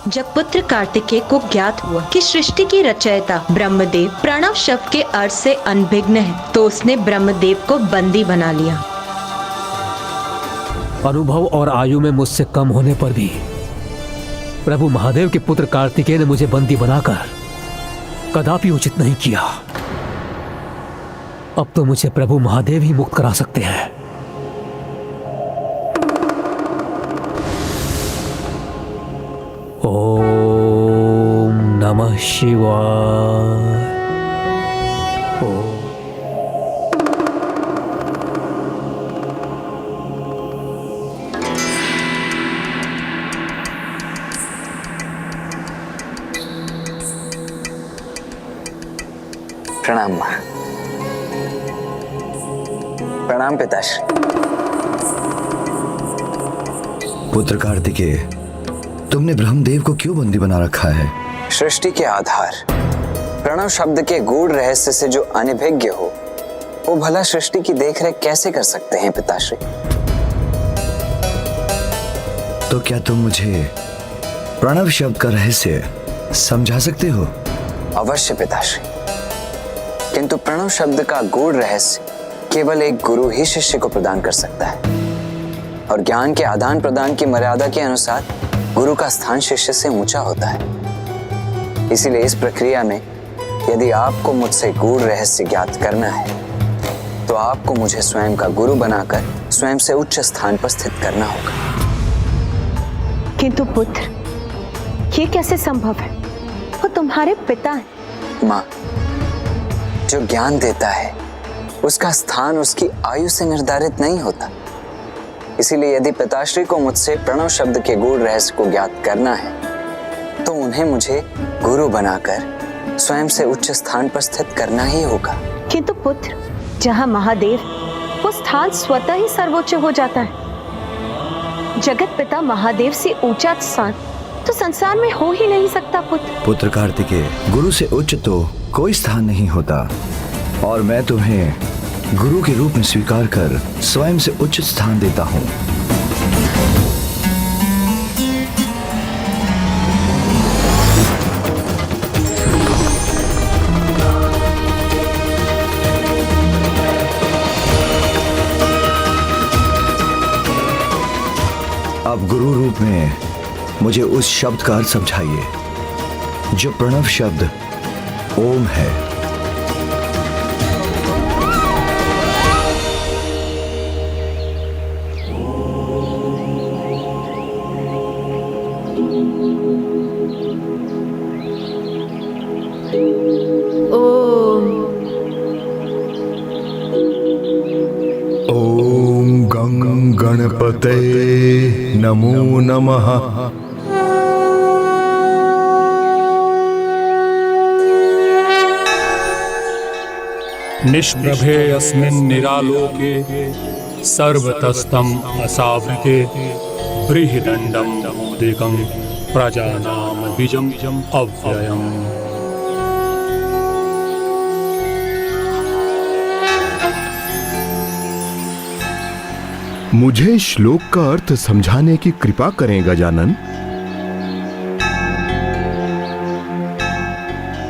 जब पुत्र कार्तिकेय को ज्ञात हुआ कि सृष्टि की रचयिता ब्रह्मदेव प्रणव शब्द के अर्थ से अनभिज्ञ है, तो उसने ब्रह्मदेव को बंदी बना लिया। अनुभव और आयु में मुझसे कम होने पर भी प्रभु महादेव के पुत्र कार्तिकेय ने मुझे बंदी बनाकर कदापि उचित नहीं किया। अब तो मुझे प्रभु महादेव ही मुक्त करा सकते हैं। ओम नमः शिवाय। प्रणाम मां। प्रणाम पिताश्री। पुत्र कार्तिकेय, तुमने ब्रह्मदेव को क्यों बंदी बना रखा है? सृष्टि के आधार प्रणव शब्द के गूढ़ रहस्य से जो अनभिज्ञ हो, वो भला सृष्टि की देखरेख कैसे कर सकते हैं पिताश्री? तो क्या तुम मुझे प्रणव शब्द का रहस्य समझा सकते हो? अवश्य पिताश्री, किंतु प्रणव शब्द का गूढ़ रहस्य केवल एक गुरु ही शिष्य को प्रदान कर सकता है, और ज्ञान के आदान प्रदान की मर्यादा के अनुसार गुरु का स्थान शिष्य से ऊंचा होता है। इसीलिए इस प्रक्रिया में यदि आपको मुझसे गूढ़ रहस्य ज्ञात करना है, तो आपको मुझे स्वयं का गुरु बनाकर स्वयं से उच्च स्थान पर स्थित करना होगा। किंतु पुत्र, ये कैसे संभव है? वो तुम्हारे पिता हैं। माँ, जो ज्ञान देता है उसका स्थान उसकी आयु से निर्धारित नहीं होता। इसीलिए यदि पिताश्री को मुझसे प्रणव शब्द के गूढ़ रहस्य को ज्ञात करना है, तो उन्हें मुझे गुरु बनाकर स्वयं से उच्च स्थान पर स्थित करना ही होगा। किंतु पुत्र, जहाँ महादेव, वो स्थान स्वतः ही सर्वोच्च हो जाता है। जगत पिता महादेव से ऊंचा स्थान तो संसार में हो ही नहीं सकता। पुत्र कार्तिकेय, गुरु से उच्च तो कोई स्थान नहीं होता, और मैं तुम्हें गुरु के रूप में स्वीकार कर स्वयं से उच्च स्थान देता हूं। अब गुरु रूप में मुझे उस शब्द का अर्थ समझाइए जो प्रणव शब्द ओम है। ओम गं गणपते नमो नमः। निष्प्रभे अस्मिन् निरालोके सर्वतस्तम असावृते बृहदंडं मोदिकं प्रजानाम बीजं अव्ययम्। मुझे श्लोक का अर्थ समझाने की कृपा करें गजानन।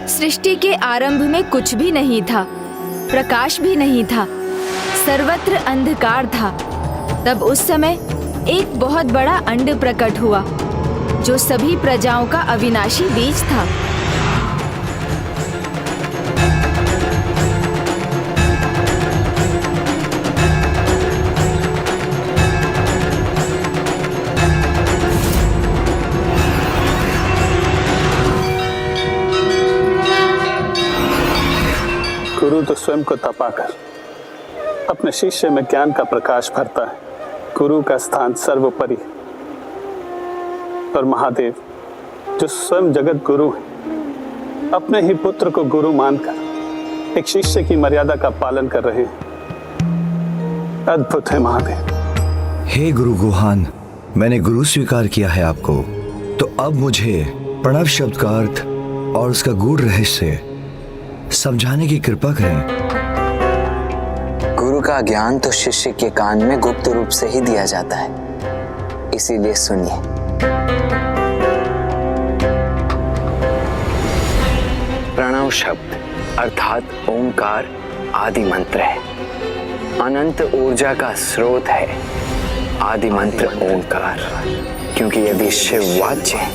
सृष्टि के आरंभ में कुछ भी नहीं था, प्रकाश भी नहीं था, सर्वत्र अंधकार था। तब उस समय एक बहुत बड़ा अंड प्रकट हुआ, जो सभी प्रजाओं का अविनाशी बीज था। गुरु तो स्वयं को तपाकर अपने शिष्य में ज्ञान का प्रकाश भरता है। गुरु का स्थान सर्वोपरि, और महादेव जो स्वयं जगत गुरु है, अपने ही पुत्र को गुरु मानकर एक शिष्य की मर्यादा का पालन कर रहे हैं। अद्भुत है महादेव। हे गुरु गुहान, मैंने गुरु स्वीकार किया है आपको, तो अब मुझे प्रणव शब्द का अर्थ और उसका गूढ़ रहस्य समझाने की कृपा करें। गुरु का ज्ञान तो शिष्य के कान में गुप्त रूप से ही दिया जाता है, इसीलिए सुनिए। शब्द अर्थात ओंकार आदि मंत्र है, अनंत ऊर्जा का स्रोत है आदि मंत्र ओंकार। क्योंकि यदि शिव वाच्य है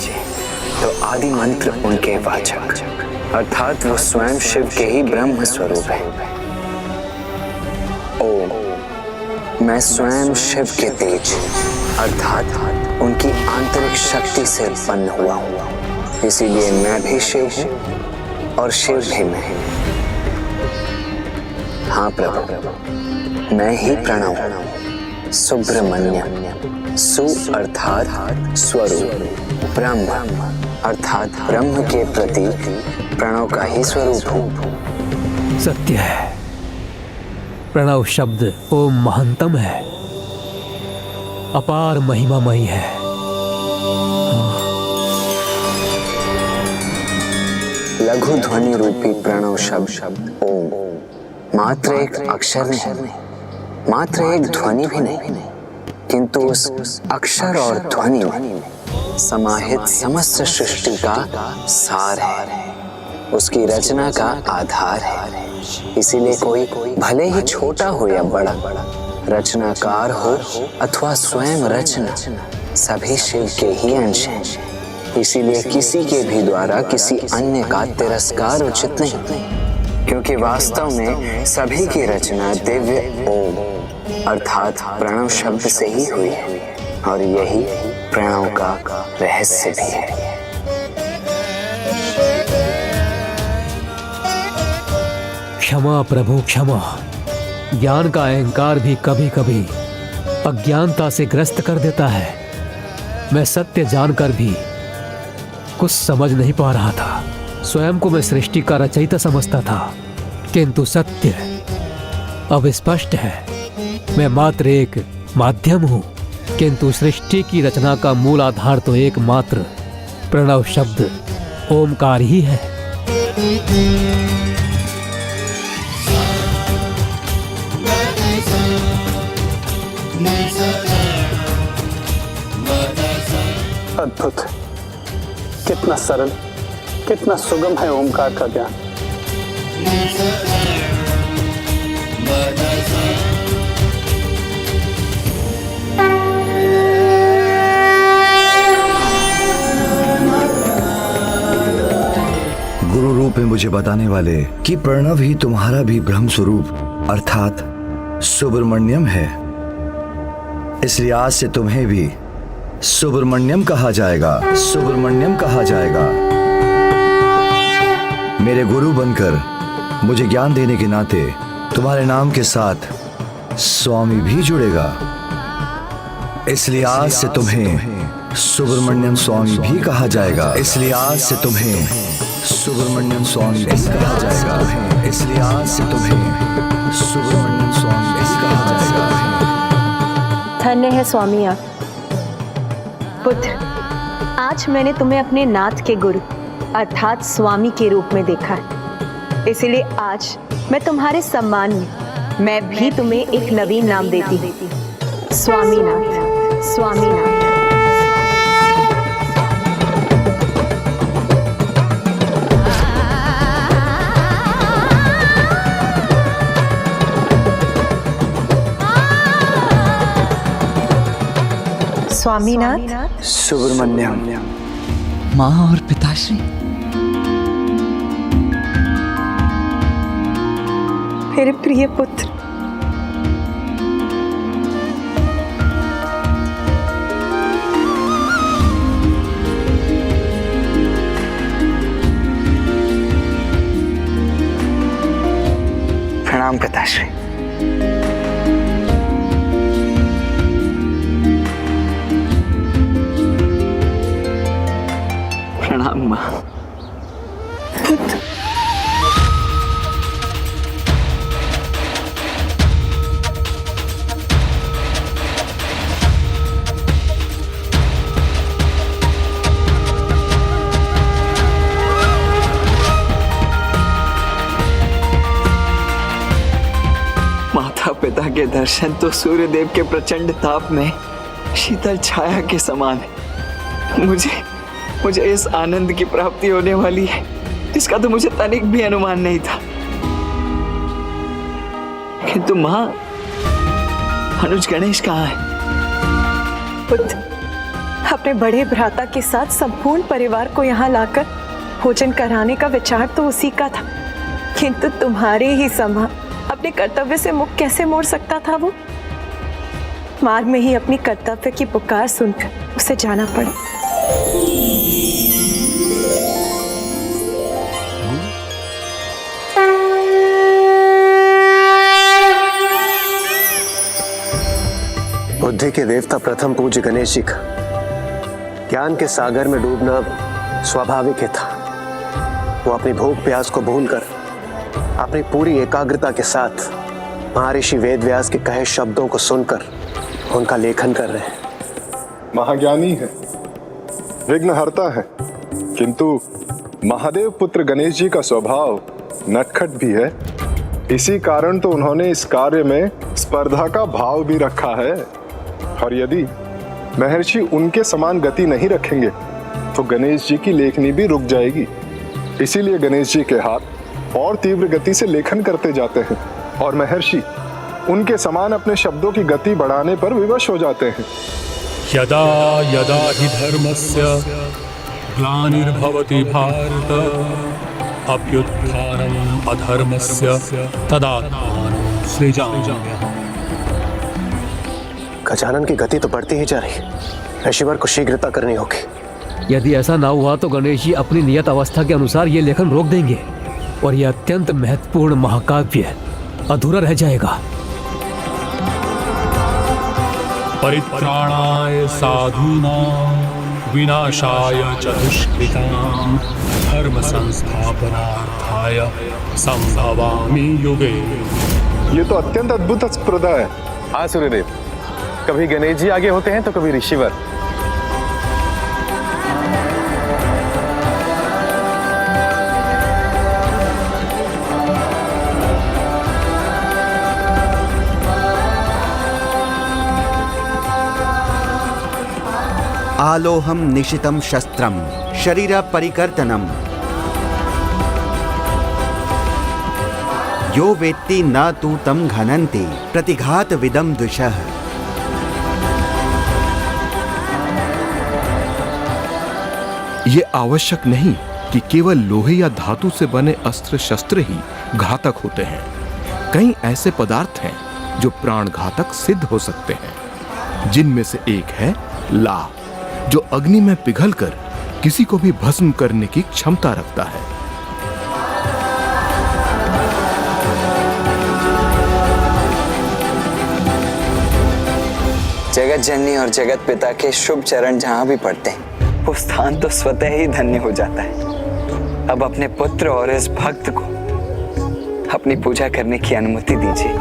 तो आदि मंत्र उनके वाचक अर्थात वो स्वयं शिव के ही ब्रह्म स्वरूप है। ओम, मैं स्वयं शिव के तेज अर्थात उनकी आंतरिक शक्ति से उत्पन्न हुआ हूं, इसीलिए मैं भी शिव हूं और शिव भी मैं। हाँ प्रभु, मैं ही प्रणव सुब्रमण्य, सु अर्थात स्वरूप, ब्रह्म अर्थात ब्रह्म के प्रतीक प्रणव का ही स्वरूप हूं। सत्य है, प्रणव शब्द ओम महंतम है, अपार महिमामयी है। लघु ध्वनि रूपी प्रणव शब्द ओम मात्र एक अक्षर नहीं, मात्र एक ध्वनि भी नहीं, किंतु उस अक्षर और ध्वनि में समाहित समस्त सृष्टि का सार है, उसकी रचना का आधार है। इसीलिए कोई भले ही छोटा हो या बड़ा, रचनाकार हो अथवा स्वयं रचना, सभी शिव के ही अंश हैं। इसीलिए किसी के भी द्वारा किसी अन्य का तिरस्कार उचित नहीं, क्योंकि वास्तव में सभी की रचना दिव्य ओम अर्थात प्रणव शब्द से ही हुई है, और यही प्रणव का रहस्य भी है। क्षमा प्रभु क्षमा, ज्ञान का अहंकार भी कभी कभी अज्ञानता से ग्रस्त कर देता है। मैं सत्य जानकर भी कुछ समझ नहीं पा रहा था। स्वयं को मैं सृष्टि का रचयिता समझता था, किंतु सत्य अब स्पष्ट है। मैं मात्र एक माध्यम हूं, किंतु सृष्टि की रचना का मूल आधार तो एकमात्र प्रणव शब्द ओमकार ही है। अद्भुत, कितना सरल, कितना सुगम है ओमकार का ज्ञान। गुरु रूप में मुझे बताने वाले कि प्रणव ही तुम्हारा भी ब्रह्म स्वरूप अर्थात सुब्रमण्यम है, इसलिए आज से तुम्हें भी सुब्रमण्यम कहा जाएगा, सुब्रमण्यम कहा जाएगा। मेरे गुरु बनकर मुझे ज्ञान देने के नाते तुम्हारे नाम के साथ स्वामी भी जुड़ेगा, इसलिए आज से तुम्हें सुब्रमण्यम स्वामी भी कहा जाएगा। इसलिए आज से तुम्हें सुब्रमण्यम स्वामी भी कहा जाएगा। इसलिए आज से तुम्हें सुब्रमण्यम स्वामी भी कहा जाएगा। धन्य है स्वामी आप। पुत्र, आज मैंने तुम्हें अपने नाथ के गुरु अर्थात स्वामी के रूप में देखा है, इसलिए आज मैं तुम्हारे सम्मान में मैं भी तुम्हें एक नवीन नाम देती हूँ, स्वामीनाथ। स्वामीनाथ। स्वामीनाथ। सुब्रमण्यम। माँ और पिताश्री, मेरे प्रिय पुत्र, प्रणाम पिताश्री। प्रणाम माँ। माता पिता के दर्शन तो सूर्यदेव के प्रचंड ताप में शीतल छाया के समान है। मुझे इस आनंद की प्राप्ति होने वाली है इसका तो मुझे तनिक भी अनुमान नहीं था। किंतु माँ, अनुज गणेश कहाँ है? पुत्र, अपने बड़े भ्राता के साथ संपूर्ण परिवार को यहाँ लाकर भोजन कराने का विचार तो उसी का था, किंतु तुम्हारे ही समा अपने कर्तव्य से मुख कैसे मोड़ सकता था वो? मार्ग में ही अपनी कर्तव्य की पुकार सुनकर उसे जाना पड़ा। बुद्धि के देवता प्रथम पूज्य गणेश जी का ज्ञान के सागर में डूबना स्वाभाविक ही था। वो अपनी भूख प्यास को भूलकर अपनी पूरी एकाग्रता के साथ महर्षि वेदव्यास के कहे शब्दों को सुनकर उनका लेखन कर रहे हैं। महाज्ञानी है, विघ्नहर्ता है, किंतु महादेव पुत्र गणेश जी का स्वभाव नटखट भी है। इसी कारण तो उन्होंने इस कार्य में स्पर्धा का भाव भी रखा है। और यदि महर्षि उनके समान गति नहीं रखेंगे तो गणेश जी की लेखनी भी रुक जाएगी। इसीलिए गणेश जी के हाथ और तीव्र गति से लेखन करते जाते हैं और महर्षि उनके समान अपने शब्दों की गति बढ़ाने पर विवश हो जाते हैं। यदा यदा हि धर्मस्य ग्लानिर्भवति भारत अभ्युत्थानम् अधर्मस्य तदात्मानं सृजाम्यहम्। गजानन की गति तो बढ़ती ही जा रही है, ऋषिवर को शीघ्रता करनी होगी। यदि ऐसा ना हुआ तो गणेश जी अपनी नियत अवस्था के अनुसार ये लेखन रोक देंगे और यह अत्यंत महत्वपूर्ण महाकाव्य अधूरा रह जाएगा। परित्राणाय साधूनां विनाशाय च दुष्कृतां धर्म संस्थापनार्थाय संभवामि युगे। ये तो अत्यंत अद्भुत स्पर्धा है। हाँ सूर्यदेव, कभी गणेश जी आगे होते हैं तो कभी ऋषिवर। आलोहम निशितम शस्त्रम शरीर परिकर्तनम यो वेत्ति न तू तम घनन्ति प्रतिघात विदम द्विषः। ये आवश्यक नहीं कि केवल लोहे या धातु से बने अस्त्र शस्त्र ही घातक होते हैं। कई ऐसे पदार्थ हैं जो प्राण घातक सिद्ध हो सकते हैं, जिनमें से एक है ला, जो अग्नि में पिघलकर किसी को भी भस्म करने की क्षमता रखता है। जगत जननी और जगत पिता के शुभ चरण जहां भी पड़ते हैं वो स्थान तो स्वतः ही धन्य हो जाता है। अब अपने पुत्र और इस भक्त को अपनी पूजा करने की अनुमति दीजिए।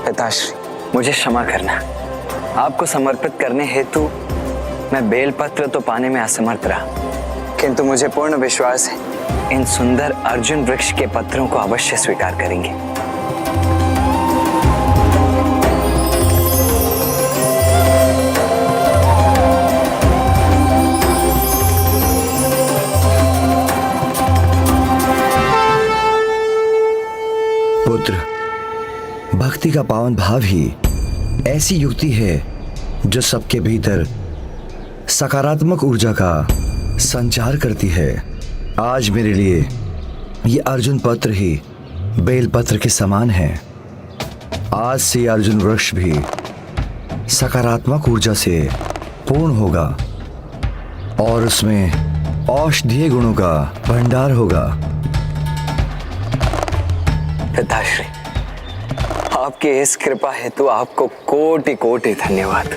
पिताश्री, मुझे क्षमा करना। आपको समर्पित करने हेतु मैं बेलपत्र तो पाने में असमर्थ रहा, किंतु मुझे पूर्ण विश्वास है इन सुंदर अर्जुन वृक्ष के पत्रों को अवश्य स्वीकार करेंगे। पुत्र, भक्ति का पावन भाव ही ऐसी युक्ति है जो सबके भीतर सकारात्मक ऊर्जा का संचार करती है। आज मेरे लिए ये अर्जुन पत्र ही बेल पत्र के समान है। आज से अर्जुन वृक्ष भी सकारात्मक ऊर्जा से पूर्ण होगा और उसमें औषधीय गुणों का भंडार होगा। पिताश्री, आपकी इस कृपा हेतु आपको कोटि कोटि धन्यवाद।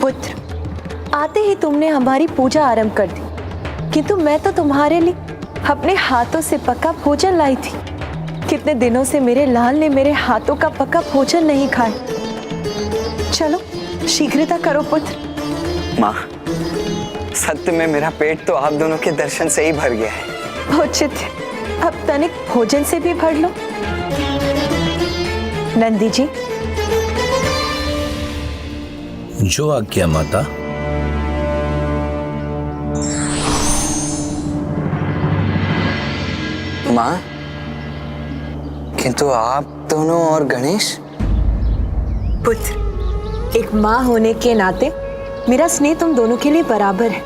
पुत्र, आते ही तुमने हमारी पूजा आरंभ कर दी, किंतु मैं तो तुम्हारे लिए अपने हाथों से पका भोजन लाई थी। कितने दिनों से मेरे लाल ने मेरे हाथों का पका भोजन नहीं खाया। चलो शीघ्रता करो पुत्र। माँ, सत्य में मेरा पेट तो आप दोनों के दर्शन से ही भर गया है। उचित है, अब तनिक भोजन से भी भर लो। नंदी जी। जो आज्ञा माता। माँ, किंतु आप दोनों और गणेश? पुत्र, एक माँ होने के नाते मेरा स्नेह तुम दोनों के लिए बराबर है,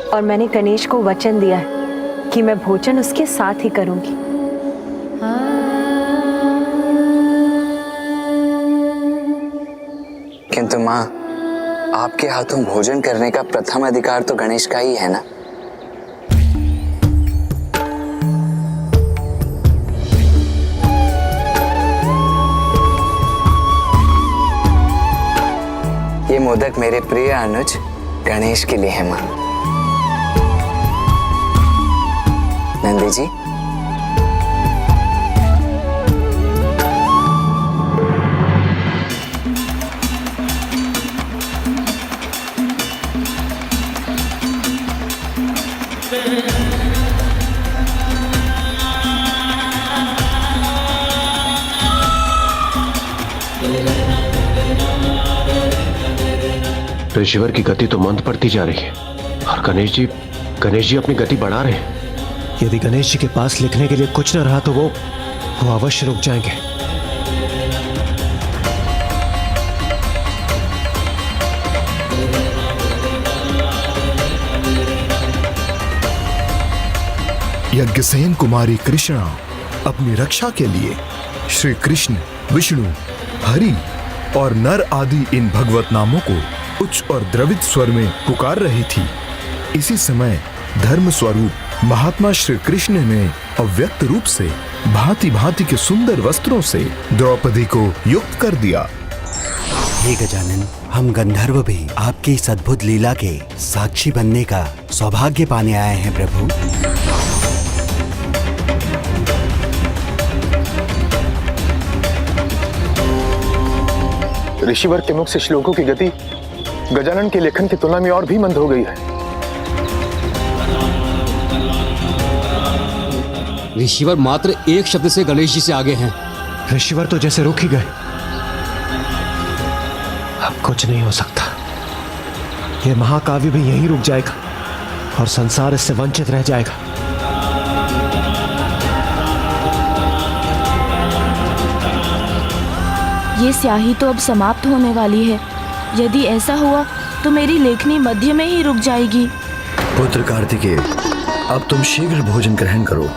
और मैंने गणेश को वचन दिया है कि मैं भोजन उसके साथ ही करूंगी। किंतु माँ, आपके हाथों भोजन करने का प्रथम अधिकार तो गणेश का ही है ना? ये मोदक मेरे प्रिय अनुज गणेश के लिए है माँ। नंदी जी। ऋषिवर की गति तो मंद पड़ती जा रही है और गणेश जी अपनी गति बढ़ा रहे हैं। यदि गणेश जी के पास लिखने के लिए कुछ न रहा तो वो अवश्य रुक जाएंगे। यज्ञसेन कुमारी कृष्णा अपनी रक्षा के लिए श्री कृष्ण, विष्णु, हरि और नर आदि इन भगवत नामों को उच्च और द्रवित स्वर में पुकार रही थी। इसी समय धर्म स्वरूप महात्मा श्री कृष्ण ने अव्यक्त रूप से भांति भांति के सुंदर वस्त्रों से द्रौपदी को युक्त कर दिया। हे गजानन, हम गंधर्व भी आपकी इस अद्भुत लीला के साक्षी बनने का सौभाग्य पाने आए हैं प्रभु। ऋषिवर के मुख से श्लोकों की गति गजानन के लेखन की तुलना में और भी मंद हो गई है। ऋषिवर मात्र एक शब्द से गणेश जी से आगे हैं। ऋषिवर तो जैसे रुक ही गए। अब कुछ नहीं हो सकता। यह महाकाव्य भी यहीं रुक जाएगा और संसार इससे वंचित रह जाएगा। ये स्याही तो अब समाप्त होने वाली है। यदि ऐसा हुआ तो मेरी लेखनी मध्य में ही रुक जाएगी। पुत्र कार्तिकेय, अब तुम शीघ्र भोजन ग्रहण करो।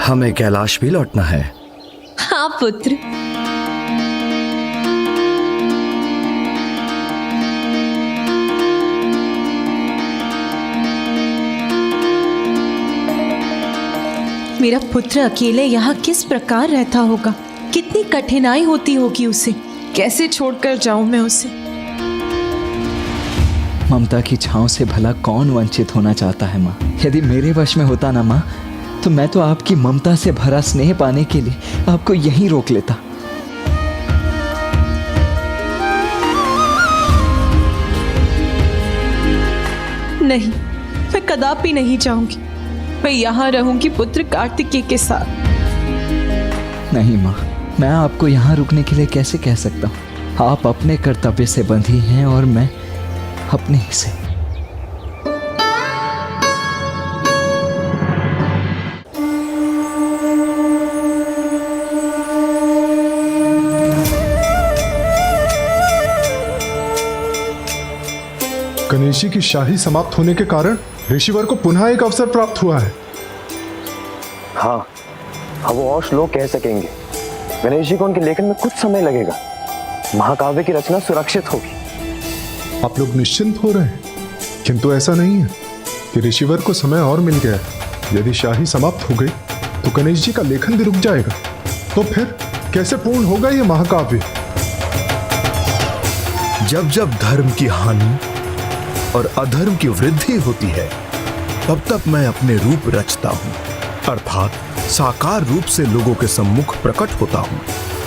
हमें कैलाश भी लौटना है। हाँ पुत्र। मेरा पुत्र अकेले यहाँ किस प्रकार रहता होगा, कितनी कठिनाई होती होगी उसे। कैसे छोड़कर जाऊं मैं उसे। ममता की छांव से भला कौन वंचित होना चाहता है माँ। यदि मेरे वश में होता ना माँ, तो मैं तो आपकी ममता से भरा स्नेह पाने के लिए आपको यहीं रोक लेता। नहीं, मैं कदापि नहीं चाहूंगी। मैं यहाँ रहूंगी पुत्र कार्तिकेय के साथ। नहीं माँ, मैं आपको यहाँ रुकने के लिए कैसे कह सकता हूँ। आप अपने कर्तव्य से बंधी हैं और मैं अपने ही से। गणेश जी की शाही समाप्त होने के कारण ऋषिवर को पुनः एक अवसर प्राप्त हुआ है। हाँ, अब वो और श्लोक कह सकेंगे। गणेश जी को उनके लेखन में कुछ समय लगेगा। महाकाव्य की रचना सुरक्षित होगी। आप लोग निश्चिंत हो रहे हैं, किंतु ऐसा नहीं है कि ऋषिवर को समय और मिल गया। यदि शाही समाप्त हो गई तो गणेश जी का लेखन भी रुक जाएगा। तो फिर कैसे पूर्ण होगा ये महाकाव्य। जब जब धर्म की हानि और अधर्म की वृद्धि होती है, तब तब मैं अपने रूप रचता हूँ, अर्थात साकार रूप से लोगों के सम्मुख प्रकट होता हूँ,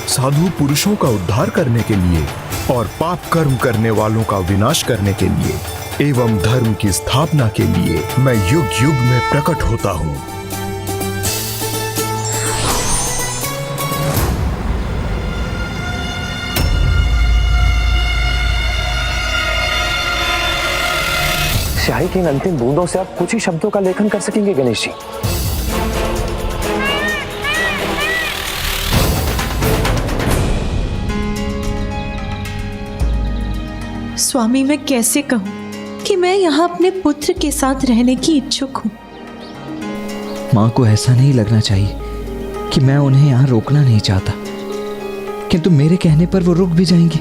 साधु पुरुषों का उद्धार करने के लिए और पाप कर्म करने वालों का विनाश करने के लिए एवं धर्म की स्थापना के लिए मैं युग युग में प्रकट होता हूँ। स्याही की इन अंतिम बूंदों से आप कुछ ही शब्दों का लेखन कर सकेंगे गणेश जी। स्वामी, मैं कैसे कहूँ कि मैं यहाँ अपने पुत्र के साथ रहने की इच्छुक हूँ। माँ को ऐसा नहीं लगना चाहिए कि मैं उन्हें यहाँ रोकना नहीं चाहता, किंतु मेरे कहने पर वो रुक भी जाएंगे,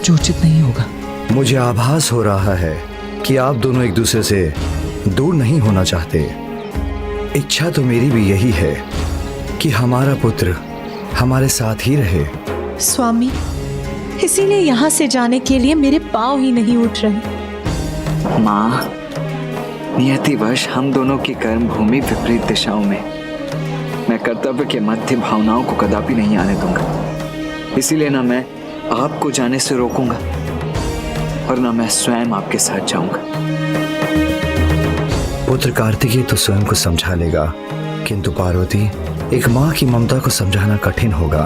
जो उचित नहीं होगा। मुझे आभास हो रहा है कि आप दोनों एक दूसरे से दूर नहीं होना चाहते। इच्छा तो मेरी भी यही है कि हमारा पुत्र हमारे साथ ही रहे। स्वामी, इसीलिए यहाँ से जाने के लिए मेरे पाँव ही नहीं उठ रहे। माँ, नियतिवश हम दोनों की कर्म भूमि विपरीत दिशाओं में, मैं कर्तव्य के मध्य भावनाओं को कदापि नहीं आने दूंगा। इसीलिए ना मैं आपको जाने से रोकूंगा और ना मैं स्वयं आपके साथ जाऊंगा। पुत्र कार्तिकेय तो स्वयं को समझा लेगा, किंतु पार्वती, एक माँ की ममता को समझाना कठिन होगा।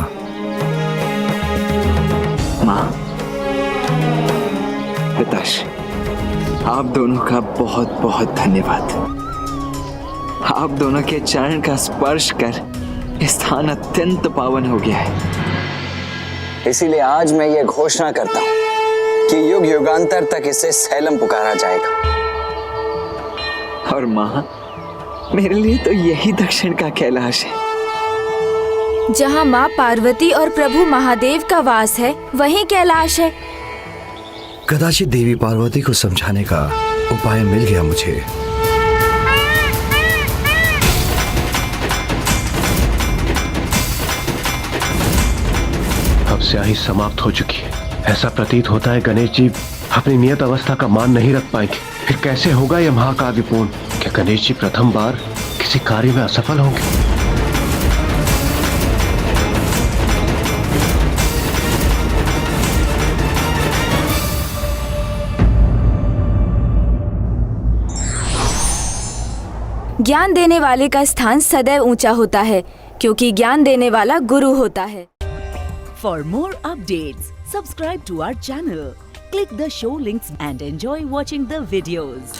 माँ, पिताश्री, आप दोनों का बहुत बहुत धन्यवाद। आप दोनों के चरण का स्पर्श कर स्थान अत्यंत पावन हो गया है। इसीलिए आज मैं ये घोषणा करता हूं कि युग युगांतर तक इसे सैलम पुकारा जाएगा। और माँ, मेरे लिए तो यही दक्षिण का कैलाश है। जहाँ माँ पार्वती और प्रभु महादेव का वास है, वहीं कैलाश है। कदाचित देवी पार्वती को समझाने का उपाय मिल गया मुझे। अब स्याही समाप्त हो चुकी है। ऐसा प्रतीत होता है गणेश जी अपनी नियत अवस्था का मान नहीं रख पाएंगे। फिर कैसे होगा यह महाकाव्यपूर्ण? क्या गणेश जी प्रथम बार किसी कार्य में असफल होंगे? ज्ञान देने वाले का स्थान सदैव ऊंचा होता है, क्योंकि ज्ञान देने वाला गुरु होता है। For more updates, subscribe to our channel, click the show links and enjoy watching the videos.